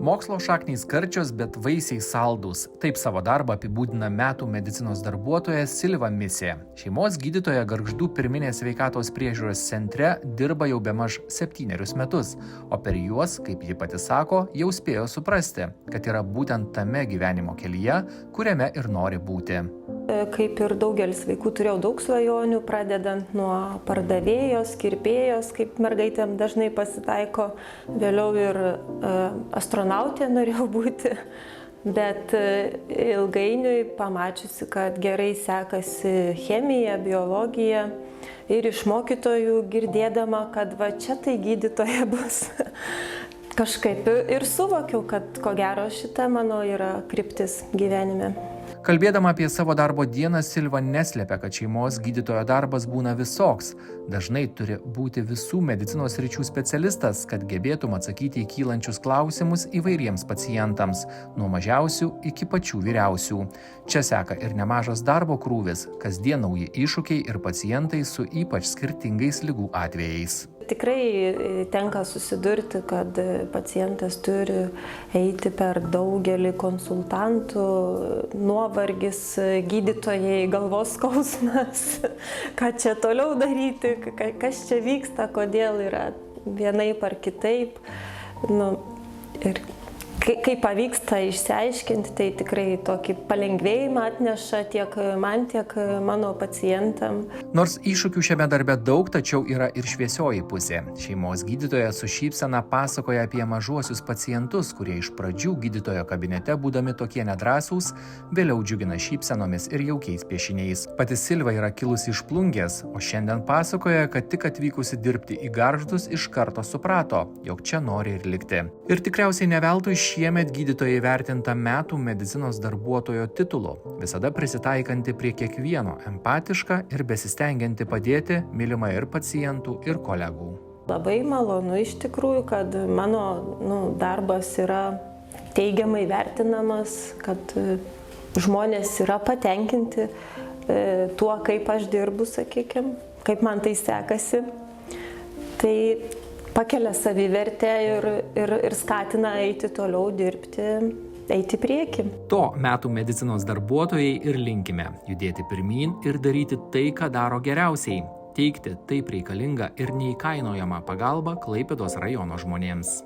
Mokslo šaknys karčios, bet vaisiai saldūs. Taip savo darbą apibūdina metų medicinos darbuotoja Silva Misė. Šeimos gydytoja Gargždų pirminės sveikatos priežiūros centre dirba jau bemaž 7 metus, o per juos, kaip ji pati sako, jau spėjo suprasti, kad yra būtent tame gyvenimo kelyje, kuriame ir nori būti. Kaip ir daugelis vaikų turėjau daug svajonių, pradedant nuo pardavėjos, kirpėjos, kaip mergaitėm dažnai pasitaiko, vėliau ir astronautė norėjau būti, bet ilgainiui pamačiusi, kad gerai sekasi chemija, biologija ir iš mokytojų girdėdama, kad va čia tai gydytoja bus. Kažkaip ir suvokiau, kad ko gero šita mano yra kryptis gyvenime. Kalbėdama apie savo darbo dieną, Silva neslepia, kad šeimos gydytojo darbas būna visoks. Dažnai turi būti visų medicinos sričių specialistas, kad gebėtum atsakyti į kylančius klausimus įvairiems pacientams, nuo mažiausių iki pačių vyriausių. Čia seka ir nemažas darbo krūvis, kasdien nauji iššūkiai ir pacientai su ypač skirtingais ligų atvejais. Tikrai tenka susidurti, kad pacientas turi eiti per daugelį konsultantų, nuovargis, gydytojai, galvos skausmas, ką čia toliau daryti, kas čia vyksta, kodėl yra vienaip ar kitaip. Ir kai pavyksta išsiaiškinti, tai tikrai tokį palengvėjimą atneša tiek man, tiek mano pacientam. Nors iššūkių šiame darbe daug, tačiau yra ir šviesioji pusė. Šeimos gydytoja su šypsena pasakoja apie mažuosius pacientus, kurie iš pradžių gydytojo kabinete būdami tokie nedrąsūs, vėliau džiugina šypsenomis ir jaukiais piešiniais. Pati Silva yra kilusi iš Plungės, o šiandien pasakoja, kad tik atvykusi dirbti į Gargždus iš karto suprato, jog čia nori ir likti. Ir tikriausiai ne veltui šiemet gydytoja įvertinta metų medicinos darbuotojo titulu, visada prisitaikanti prie kiekvieno, empatiška ir besistengianti padėti mylimai ir pacientų, ir kolegų. Labai malonu iš tikrųjų, kad mano darbas yra teigiamai vertinamas, kad žmonės yra patenkinti tuo, kaip aš dirbu, sakykime, kaip man tai sekasi. Tai pakelia savivertę ir skatina eiti toliau dirbti, eiti prieki. To metų medicinos darbuotojai ir linkime – judėti pirmyn ir daryti tai, ką daro geriausiai – teikti taip reikalingą ir neįkainojamą pagalbą Klaipėdos rajono žmonėms.